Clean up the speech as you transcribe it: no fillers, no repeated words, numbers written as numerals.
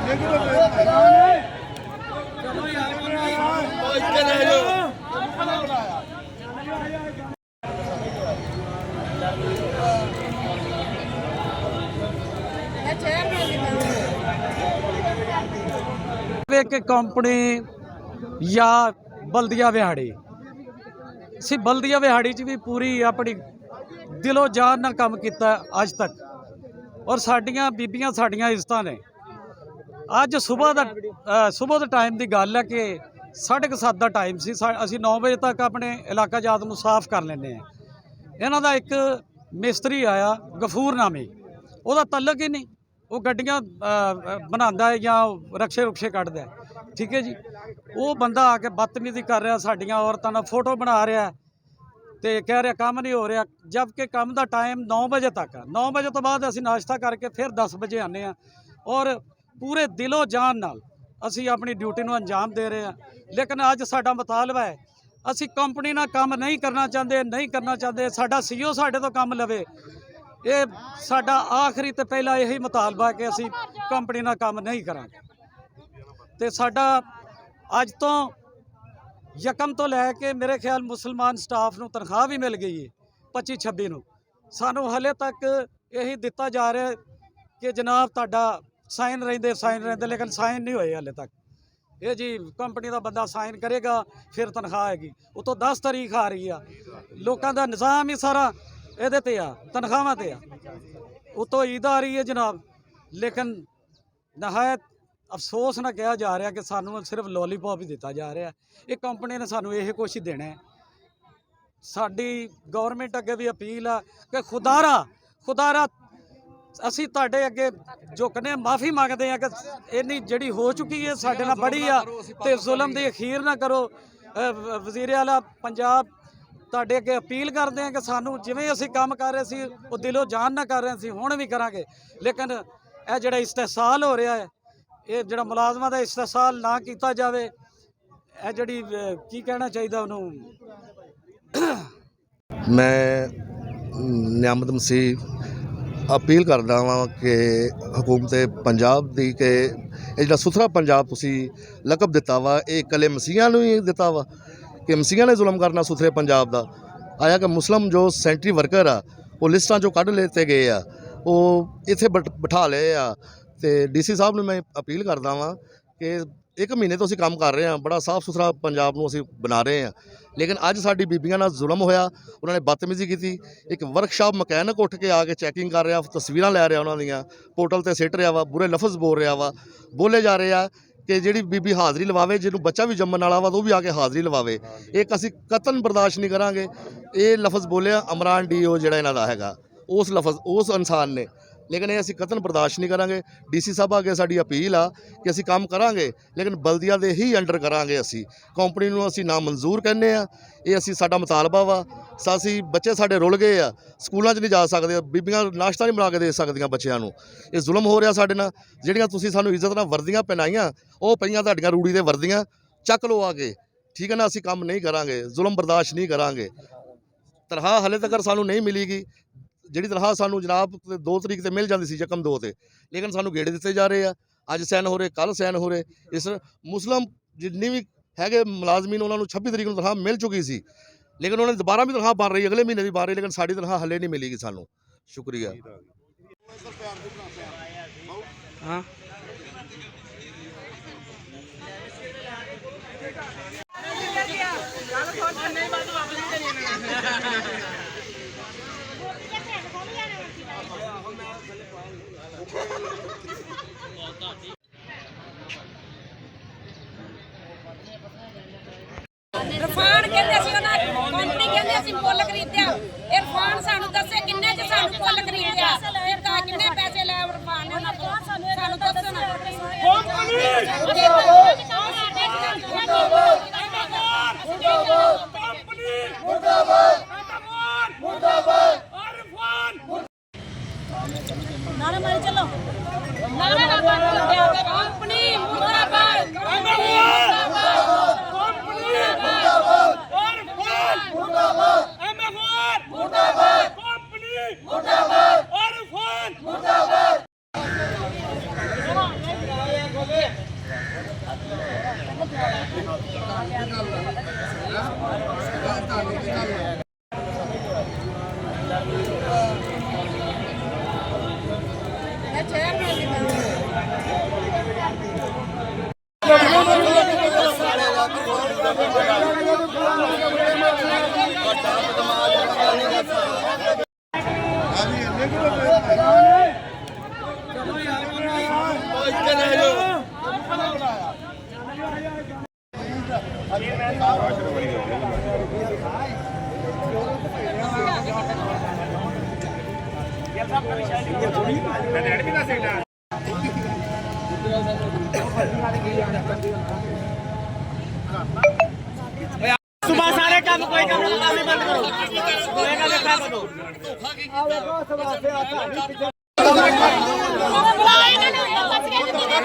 ਕਿ ਕੰਪਨੀ ਜਾਂ ਬਲਦੀਆ ਵਿਹਾੜੀ ਸੀ। ਬਲਦੀਆ ਵਿਹਾੜੀ 'ਚ ਵੀ ਪੂਰੀ ਆਪਣੀ ਦਿਲੋਂ ਜਾਨ ਨਾਲ ਕੰਮ ਕੀਤਾ ਅੱਜ ਤੱਕ, ਔਰ ਸਾਡੀਆਂ ਬੀਬੀਆਂ ਸਾਡੀਆਂ ਇੱਜ਼ਤਾਂ ਨੇ। ਅੱਜ ਸਵੇਰ ਦਾ ਟਾਈਮ ਦੀ ਗੱਲ ਹੈ ਕਿ 7:30 ਦਾ ਟਾਈਮ ਸੀ। ਅਸੀਂ 9 ਵਜੇ ਤੱਕ ਆਪਣੇ ਇਲਾਕਾ ਜਾਤ ਨੂੰ ਸਾਫ਼ ਕਰ ਲੈਂਦੇ ਹਾਂ। ਇਹਨਾਂ ਦਾ ਇੱਕ ਮਿਸਤਰੀ ਆਇਆ ਗਫੂਰ ਨਾਮੀ, ਉਹਦਾ ਤਲਕ ਹੀ ਨਹੀਂ, ਉਹ ਗੱਡੀਆਂ ਬਣਾਉਂਦਾ ਹੈ ਜਾਂ ਰਕਸ਼ੇ ਰੁਕਸ਼ੇ ਕੱਢਦਾ, ਠੀਕ ਹੈ ਜੀ। ਉਹ ਬੰਦਾ ਆ ਕੇ ਬਦਤਮੀਜ਼ੀ ਕਰ ਰਿਹਾ, ਸਾਡੀਆਂ ਔਰਤਾਂ ਨਾਲ ਫੋਟੋ ਬਣਾ ਰਿਹਾ ਤੇ ਕਹਿ ਰਿਹਾ ਕੰਮ ਨਹੀਂ ਹੋ ਰਿਹਾ, ਜਦ ਕਿ ਕੰਮ ਦਾ ਟਾਈਮ 9 ਵਜੇ ਤੱਕ ਆ। 9 ਵਜੇ ਤੋਂ ਬਾਅਦ ਅਸੀਂ ਨਾਸ਼ਤਾ ਕਰਕੇ ਫਿਰ 10 ਵਜੇ ਆਉਂਦੇ ਹਾਂ, ਔਰ ਪੂਰੇ ਦਿਲੋਂ ਜਾਨ ਨਾਲ ਅਸੀਂ ਆਪਣੀ ਡਿਊਟੀ ਨੂੰ ਅੰਜਾਮ ਦੇ ਰਹੇ ਹਾਂ। ਲੇਕਿਨ ਅੱਜ ਸਾਡਾ ਮੁਤਾਲਬਾ ਹੈ, ਅਸੀਂ ਕੰਪਨੀ ਨਾਲ ਕੰਮ ਨਹੀਂ ਕਰਨਾ ਚਾਹੁੰਦੇ। ਸਾਡਾ CEO ਸਾਡੇ ਤੋਂ ਕੰਮ ਲਵੇ, ਇਹ ਸਾਡਾ ਆਖਰੀ ਤੇ ਪਹਿਲਾ ਇਹੀ ਮੁਤਾਲਬਾ ਕਿ ਅਸੀਂ ਕੰਪਨੀ ਨਾਲ ਕੰਮ ਨਹੀਂ ਕਰਾਂਗੇ। ਤੇ ਸਾਡਾ ਅੱਜ ਤੋਂ ਯਕਮ ਤੋਂ ਲੈ ਕੇ ਮੇਰੇ ਖਿਆਲ ਮੁਸਲਮਾਨ ਸਟਾਫ ਨੂੰ ਤਨਖਾਹ ਵੀ ਮਿਲ ਗਈ ਹੈ 25-26 ਨੂੰ। ਸਾਨੂੰ ਹਲੇ ਤੱਕ ਇਹੀ ਦਿੱਤਾ ਜਾ ਰਿਹਾ ਕਿ ਜਨਾਬ ਤੁਹਾਡਾ ਸਾਈਨ ਰਹਿੰਦੇ, ਲੇਕਿਨ ਸਾਈਨ ਨਹੀਂ ਹੋਏ ਹਲੇ ਤੱਕ। ਇਹ ਜੀ ਕੰਪਨੀ ਦਾ ਬੰਦਾ ਸਾਈਨ ਕਰੇਗਾ ਫਿਰ ਤਨਖਾਹ ਆਏਗੀ। ਉਤੋਂ 10 ਤਾਰੀਖ ਆ ਰਹੀ ਆ, ਲੋਕਾਂ ਦਾ ਨਿਜ਼ਾਮ ਹੀ ਸਾਰਾ ਇਹਦੇ ਤੇ ਆ, ਤਨਖਾਹਾਂ ਤੇ ਆ। ਉਤੋਂ ਈਦ ਆ ਰਹੀ ਹੈ ਜਨਾਬ, ਲੇਕਿਨ ਨਹਾਇਤ ਅਫਸੋਸ ਨਾਲ ਕਿਹਾ ਜਾ ਰਿਹਾ ਕਿ ਸਾਨੂੰ ਸਿਰਫ ਲੋਲੀਪੌਪ ਹੀ ਦਿੱਤਾ ਜਾ ਰਿਹਾ। ਇਹ ਕੰਪਨੀ ਨੇ ਸਾਨੂੰ ਇਹ ਕੁਛ ਹੀ ਦੇਣਾ। ਸਾਡੀ ਗੌਰਮੈਂਟ ਅੱਗੇ ਵੀ ਅਪੀਲ ਆ ਕਿ ਖੁਦਾਰਾ ਅਸੀਂ ਤੁਹਾਡੇ ਅੱਗੇ ਝੁਕਨੇ, ਮਾਫੀ ਮੰਗਦੇ ਆ ਕਿ ਇੰਨੀ ਜਿਹੜੀ ਹੋ ਚੁੱਕੀ ਹੈ ਸਾਡੇ ਨਾਲ ਬੜੀ ਆ, ਤੇ ਜ਼ੁਲਮ ਦੀ ਅਖੀਰ ਨਾ ਕਰੋ। ਵਜ਼ੀਰ ਆਲਾ ਪੰਜਾਬ ਤੁਹਾਡੇ ਅੱਗੇ ਅਪੀਲ ਕਰਦੇ ਆ ਕਿ ਸਾਨੂੰ ਜਿਵੇਂ ਅਸੀਂ ਕੰਮ ਕਰ ਰਹੇ ਸੀ ਉਹ ਦਿਲੋਂ ਜਾਨ ਨਾਲ ਕਰ ਰਹੇ ਸੀ, ਹੁਣ ਵੀ ਕਰਾਂਗੇ। ਲੇਕਿਨ ਇਹ ਜਿਹੜਾ ਇਸਤਿਹਸਾਲ ਹੋ ਰਿਹਾ ਹੈ, ਇਹ ਜਿਹੜਾ ਮੁਲਾਜ਼ਮਾਂ ਦਾ ਇਸਤਿਹਸਾਲ ਨਾ ਕੀਤਾ ਜਾਵੇ। ਇਹ ਜਿਹੜੀ ਕੀ ਕਹਿਣਾ ਚਾਹੀਦਾ ਉਹਨੂੰ। ਮੈਂ ਨਿਆਮਤ ਮਸੀਹ अपील करदा वां कि हुकूमत पंजाब दी कि जिहड़ा सुथरा पंजाब तुसी लकब दिता वा, ये कल्ले मसीहां नूं ही दिता वा कि मसीहां ने जुल्म करना सुथरे पंजाब दा। आया कि मुस्लिम जो सैनिटरी वर्कर आ वो लिस्टां चों कढ लेते गए आ, वो इत्थे बिठा लए आ। ते DC साहब नूं मैं अपील करदा वां कि 1 महीने तो असीं काम कर रहे हैं, बड़ा साफ सुथरा पंजाब नूं असीं बना रहे हैं, लेकिन अज साडी बीबियां नाल जुल्म होया। उन्होंने बदतमीजी की। एक वर्कशॉप मकैनिक उठ के आके चैकिंग कर रहा, तस्वीरां लै रहा, उन्होंने पोर्टल ते सिट रहा वा, बुरे लफज बोल रहा वा, बोले जा रहे हैं कि जिहड़ी बीबी हाज़री लवावे, जिन्होंने बच्चा भी जम्मन वाला वा, वो भी आके हाज़री लवावे। एक असीं कतन बर्दाश्त नहीं करांगे। ये लफज बोलिया अमरान DO जिहड़ा इन्हां दा हैगा, उस लफज उस इंसान ने, लेकिन ये असीं कतन बर्दाश्त नहीं करांगे। DC साहब अगे साडी अपील आ कि असीं काम करांगे, लेकिन बल्दिया दे ही अंडर करांगे। असीं कंपनी नूं असीं ना मंजूर कहने आ, ये असीं साडा मुतालबा वा। असीं बच्चे साडे रुल गए आ, स्कूलों च नहीं जा सकदे, बीबियां नाश्ता नहीं बना के दे सकदियां बच्चिआं नूं। ये जुल्म हो रहा साडे नाल। जिहड़ियां तुसीं सानूं इज्जत नाल वर्दियां पहनाईआं, ਉਹ ਪਈਆਂ ਤੁਹਾਡੀਆਂ ਰੂੜੀ ਦੇ ਵਰਦੀਆਂ, ਚੱਕ ਲਓ ਆ ਕੇ, ਠੀਕ ਹੈ ਨਾ। ਅਸੀਂ ਕੰਮ ਨਹੀਂ ਕਰਾਂਗੇ, ਜ਼ੁਲਮ ਬਰਦਾਸ਼ਤ ਨਹੀਂ ਕਰਾਂਗੇ। ਤਨਖਾਹ ਹਲੇ ਤੱਕ ਸਾਨੂੰ ਨਹੀਂ ਮਿਲੀਗੀ। ਜਿਹੜੀ ਤਨਖਾਹ ਸਾਨੂੰ ਜਨਾਬ 2 ਤਰੀਕ ਤੇ ਮਿਲ ਜਾਂਦੀ ਸੀ, ਯਕਮ 2 ਤੇ, ਲੇਕਿਨ ਸਾਨੂੰ ਗੇੜੇ ਦਿੱਤੇ ਜਾ ਰਹੇ ਆ। ਅੱਜ ਸੈਨ ਹੋ ਰਹੇ, ਕੱਲ੍ਹ ਸੈਨ ਹੋ ਰਹੇ। ਇਸ ਮੁਸਲਿਮ ਜਿੰਨੀ ਵੀ ਹੈਗੇ ਮੁਲਾਜ਼ਮੀਨ, ਉਹਨਾਂ ਨੂੰ 26 ਤਰੀਕ ਨੂੰ ਤਨਖਾਹ ਮਿਲ ਚੁੱਕੀ ਸੀ, ਲੇਕਿਨ ਉਹਨਾਂ ਨੇ ਦੁਬਾਰਾ ਵੀ ਤਨਖਾਹ ਬਣ ਰਹੀ, ਅਗਲੇ ਮਹੀਨੇ ਦੀ ਬਣ ਰਹੀ, ਲੇਕਿਨ ਸਾਡੀ ਤਨਖਾਹ ਹਲੇ ਨਹੀਂ ਮਿਲੇਗੀ ਸਾਨੂੰ। ਸ਼ੁਕਰੀਆ। ਹਾਂ इरफान कहते सी ना कंपनी कहते सी मुੱਲ खरीदਿਆ। इरफान ਸਾਨੂੰ ਦੱਸੇ ਕਿੰਨੇ ਚ ਸਾਨੂੰ ਮੁੱਲ ਖਰੀਦਿਆ, ਫਿਰ ਕਾ ਕਿੰਨੇ ਪੈਸੇ ਲੈ ਇਰਫਾਨ ਨੇ ਉਹਨਾਂ ਤੋਂ ਸਾਨੂੰ ਦੱਸੋ ਨਾ। नारा मारे चलो, नारा कंपनी मुर्दाबाद, ਸੁਬਾ ਸਾਰੇ ਕੰਮ ਕੋਈ ਕੰਮ ਨਹੀਂ ਬੰਦ ਕਰੋ ਹੋਏਗਾ ਦੇਖਾ ਕਰੋ ਬੁਲਾਏ ਇਹਨਾਂ ਨੂੰ ਬਸ ਕਹਿੰਦੇ